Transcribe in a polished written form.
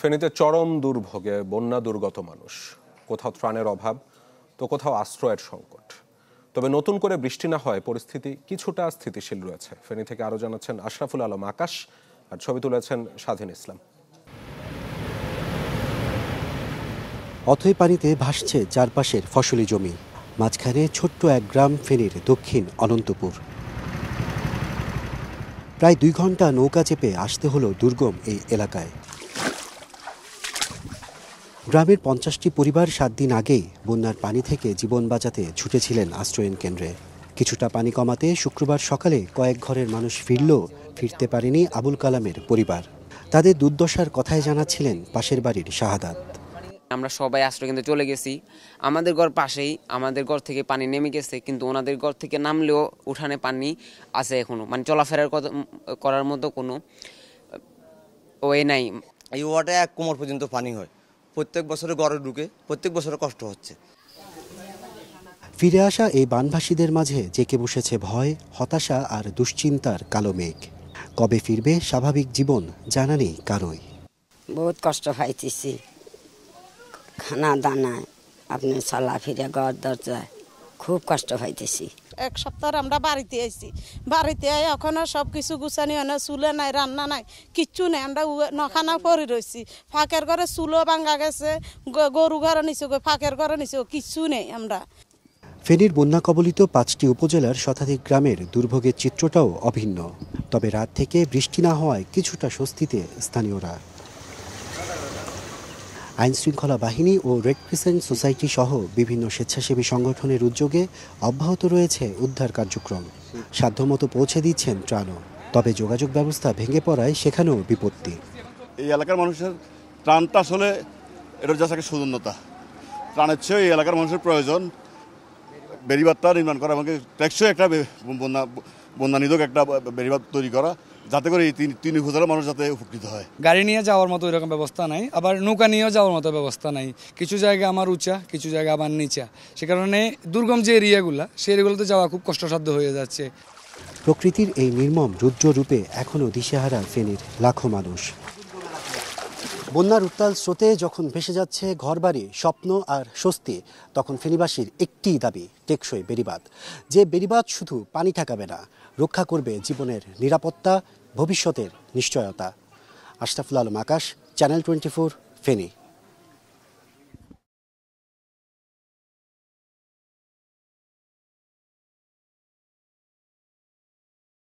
ফেনীতে চরম দুর্ভোগে বন্যা দুর্গত মানুষ, কোথাও ত্রাণের অভাব তো কোথাও আশ্রয়ের সংকট। তবে নতুন করে বৃষ্টি না হয় পরিস্থিতি কিছুটা স্থিতিশীল রয়েছে। ফেনী থেকে আরো জানাচ্ছেন আশরাফুল আলম আকাশ, আর ছবি তুলেছেন স্বাধীন ইসলাম। অথই পানিতে ভাসছে চারপাশের ফসলি জমি, মাঝখানে ছোট্ট এক গ্রাম ফেনীর দক্ষিণ অনন্তপুর। প্রায় 2 ঘন্টা নৌকা চেপে আসতে হলো দুর্গম এই এলাকায়। গ্রামের 50টি পরিবার 7 দিন আগেই বন্যার পানি থেকে জীবন বাঁচাতে ছুটেছিলেন আশ্রয়ন কেন্দ্রে। কিছুটা পানি কমাতে শুক্রবার সকালে কয়েক ঘরের মানুষ ফিরলেও ফিরতে পারেনি আবুল কালামের পরিবার। তাদের দুর্দশার কথাই জানাচ্ছিলেন পাশের বাড়ির শাহাদাত। আমরা সবাই আশ্রয় কেন্দ্রে চলে গেছি। আমাদের ঘর পাশেই, আমাদের ঘর থেকে পানি নেমে গেছে, কিন্তু ওনাদের ঘর থেকে নামলেও উঠানে পানি আছে এখনো, মানে চলাফেরার করার মতো কোনো ওয়ে নাই। এই ওয়ার্ডে 1 কোমর পর্যন্ত পানি হয়, প্রত্যেক বছরে ঘরে ঢুকে, প্রত্যেক বছরে কষ্ট হচ্ছে। ফিরে আসা এই বানভাসীদের মাঝে জেঁকে বসেছে ভয়, হতাশা আর দুশ্চিন্তার কালো মেঘ। কবে ফিরবে স্বাভাবিক জীবন জানা নেই কারোই। বহুত কষ্ট পাইতেছি, খানা দানায় আপনি চলাফিরে ঘর দরজায় খুব কষ্ট পাইতেছি। 1 সপ্তাহ আমরা বাড়িতে আইছি, বাড়িতে আই এখনো সব কিছু গুছানি হয় না, চুলে নাই, রান্না নাই, কিচ্ছু নেই। আমরা নখানা পরে রয়েছি, ফাঁকের ঘরে চুলো ভাঙা গেছে, গরু ঘরে নিচে, ফাঁকের ঘরে নিচে, কিচ্ছু নেই। আমরা ফেনীর বন্যা কবলিত 5টি উপজেলার শতাধিক গ্রামের দুর্ভোগের চিত্রটাও অভিন্ন। তবে রাত থেকে বৃষ্টি না হওয়ায় কিছুটা স্বস্তিতে স্থানীয়রা। আইনশৃঙ্খলা বাহিনী ও রেড ক্রিসেন্ট সোসাইটি সহ বিভিন্ন স্বেচ্ছাসেবী সংগঠনের উদ্যোগে অব্যাহত রয়েছে উদ্ধার কার্যক্রম। সাধ্যমতো পৌঁছে দিচ্ছেন ত্রাণও। তবে যোগাযোগ ব্যবস্থা ভেঙে পড়ায় সেখানেও বিপত্তি। এই এলাকার মানুষের ত্রাণটা আসলে এটা জাস্ট একটা সৌজন্যতা। ত্রাণের চেয়ে এই এলাকার মানুষের প্রয়োজন বেড়িবাঁধটা নির্মাণ করা, আমাকে টেকসই একটা বন্যা নিরোধক একটা বেড়িবাঁধ তৈরি করা, যাতে করে এই 3 উপজেলার মানুষ যাতে উপকৃত হয়। গাড়ি নিয়ে যাওয়ার মতো এরকম ব্যবস্থা নাই, আবার নৌকা নিয়েও যাওয়ার মতো ব্যবস্থা নাই। কিছু জায়গা আমার উঁচা, কিছু জায়গা আমার নিচা, সে কারণে দুর্গম যে এরিয়াগুলো, সেই এরিয়াগুলোতে যাওয়া খুব কষ্টসাধ্য হয়ে যাচ্ছে। প্রকৃতির এই নির্মম রুদ্র রূপে এখনও দিশেহারা ফেনীর লাখো মানুষ। বন্যার উত্তাল স্রোতে যখন ভেসে যাচ্ছে ঘরবাড়ি, স্বপ্ন আর স্বস্তি, তখন ফেনীবাসীর একটিই দাবি, টেকসই বেড়িবাঁধ। যে বেড়িবাঁধ শুধু পানি ঠেকাবে না, রক্ষা করবে জীবনের নিরাপত্তা, ভবিষ্যতের নিশ্চয়তা। আশরাফুল আলম আকাশ, চ্যানেল 24, ফেনী।